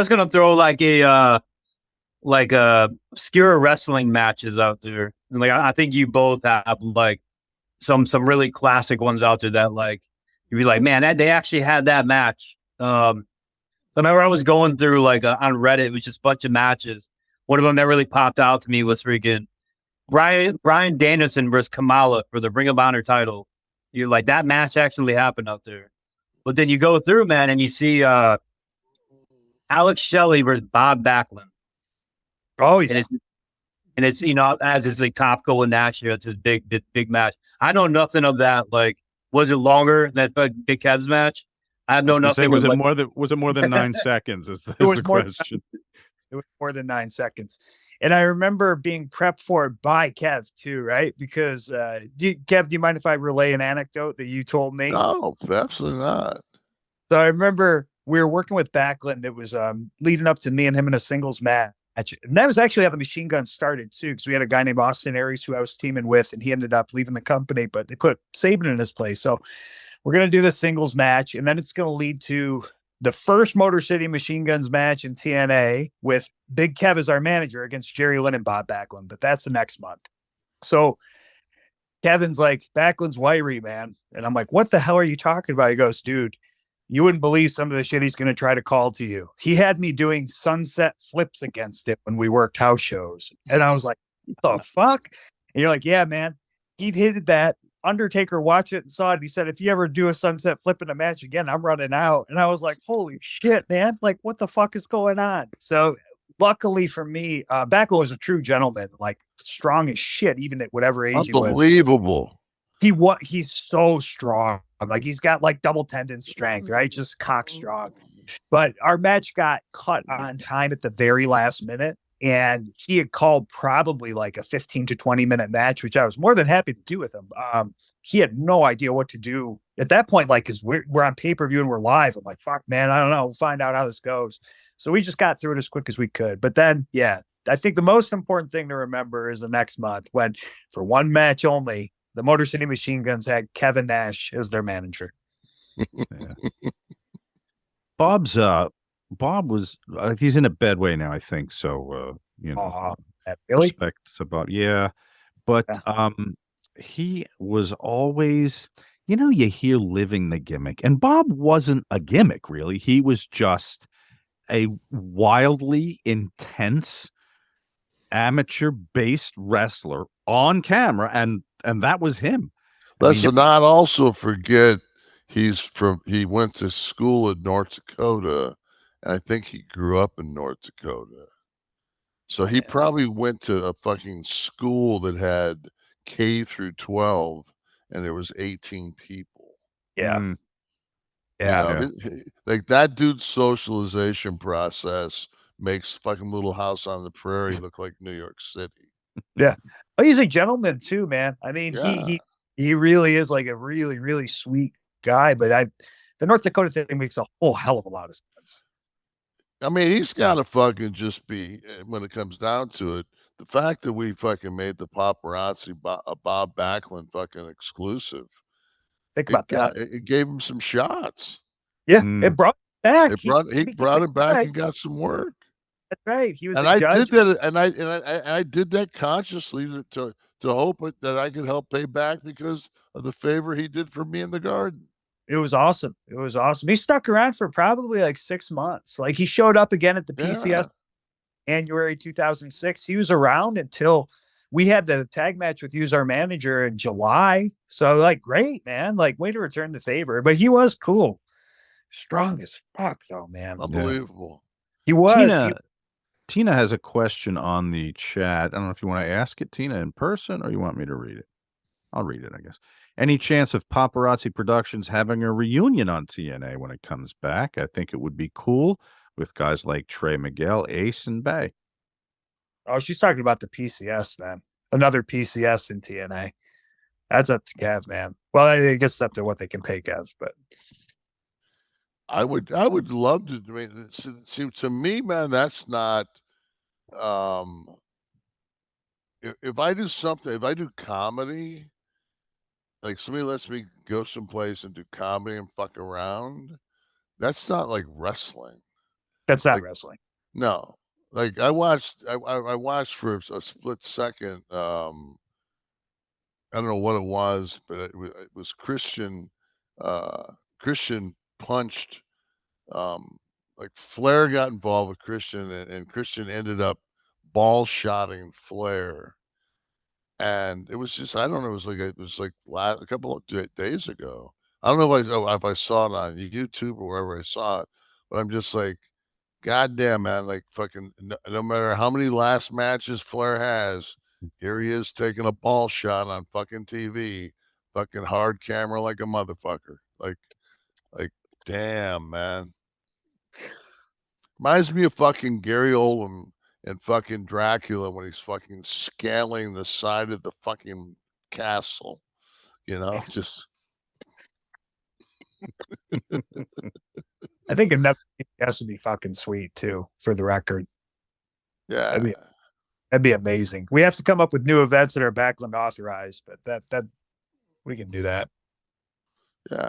was gonna throw like obscure wrestling matches out there. And like I think you both have like some really classic ones out there that like you'd be like, man, that they actually had that match. I remember I was going through like on Reddit, it was just a bunch of matches. One of them that really popped out to me was freaking Brian Danielson versus Kamala for the Ring of Honor title. You're like, that match actually happened out there. But then you go through, man, and you see Alex Shelley versus Bob Backlund. Oh And yeah. it's as it's like topical in Nash, it's this big match. I know nothing of that. Like, was it longer than Big Kev's match? I have I no was gonna say, nothing with like was it more than 9 seconds? Is It is was the more. question? It was more than 9 seconds. And I remember being prepped for it by Kev too, right? Because Kev, do you mind if I relay an anecdote that you told me? No, absolutely not. So I remember we were working with Backlund. It was leading up to me and him in a singles match. And that was actually how the Machine Guns started too, because we had a guy named Austin Aries who I was teaming with, and he ended up leaving the company, but they put Saban in his place. So we're going to do the singles match, and then it's going to lead to the first Motor City Machine Guns match in TNA with Big Kev as our manager against Jerry Lynn and Bob Backlund. But that's the next month. So Kevin's like, Backlund's wiry, man. And I'm like, what the hell are you talking about? He goes, dude, you wouldn't believe some of the shit he's going to try to call to you. He had me doing sunset flips against it when we worked house shows. And I was like, what the fuck? And you're like, yeah, man, he did that. Undertaker watched it and saw it. He said, if you ever do a sunset flip in a match again, I'm running out. And I was like, holy shit, man. Like, what the fuck is going on? So luckily for me, Backlund was a true gentleman, like strong as shit, even at whatever age he was. Unbelievable. He's so strong. Like he's got like double tendon strength, right? Just cock strong. But our match got cut on time at the very last minute. And he had called probably like a 15 to 20-minute match, which I was more than happy to do with him. He had no idea what to do at that point, like, because we're on pay-per-view and we're live. I'm like, fuck, man, I don't know. We'll find out how this goes. So we just got through it as quick as we could. But then, yeah, I think the most important thing to remember is the next month when, for one match only, the Motor City Machine Guns had Kevin Nash as their manager. Yeah. Bob was he's in a bad way now, I think. So Really? Respect about but he was always, you hear living the gimmick, and Bob wasn't a gimmick really. He was just a wildly intense amateur-based wrestler on camera, and that was him. Let's not also forget he went to school in North Dakota, and I think he grew up in North Dakota. So he probably went to a fucking school that had K through 12, and there was 18 people. Yeah. Yeah. Like that dude's socialization process makes fucking Little House on the Prairie look like New York City. Yeah. Oh, he's a gentleman too, man. I mean, Yeah. he really is like a really, really sweet guy. But the North Dakota thing makes a whole hell of a lot of sense. I mean, he's got to fucking just be, when it comes down to it, the fact that we fucking made the paparazzi Bob Backlund fucking exclusive. Think about that. It gave him some shots. Yeah, it brought him back. He brought him back and got some work. That's right. He was and a I judge. did that, and I did that consciously to hope that I could help pay back because of the favor he did for me in the Garden. It was awesome. It was awesome. He stuck around for probably like 6 months. Like he showed up again at the PCS January 2006. He was around until we had the tag match with Use Our Manager in July. So like, great, man. Like, way to return the favor. But he was cool. Strong as fuck, though, man. Unbelievable. He was. Tina has a question on the chat. I don't know if you want to ask it, Tina, in person, or you want me to read it. I'll read it, I guess. Any chance of Paparazzi Productions having a reunion on TNA when it comes back? I think it would be cool with guys like Trey Miguel, Ace, and Bay. Oh, she's talking about the PCS then. Another PCS in TNA. That's up to Kev, man. Well, I guess it's up to what they can pay Kev, but I would love to. I mean, to me, man, that's not. If I do something, if I do comedy, like somebody lets me go someplace and do comedy and fuck around, that's not like wrestling. That's not Like, wrestling. No, like I watched for a split second. I don't know what it was, but it was Christian. Christian punched. Like Flair got involved with Christian, and Christian ended up ball shotting Flair. And it was just, I don't know, it was like a couple of days ago. I don't know if I saw it on YouTube or wherever I saw it, but I'm just like, God damn, man, like fucking no matter how many last matches Flair has, here he is taking a ball shot on fucking TV, fucking hard camera like a motherfucker. Like, damn, man. Reminds me of fucking Gary Oldman and fucking Dracula when he's fucking scaling the side of the fucking castle. Just I think another has to be fucking sweet too, for the record. yeah. That'd be amazing. We have to come up with new events that are Backlund authorized, but that we can do that. Yeah.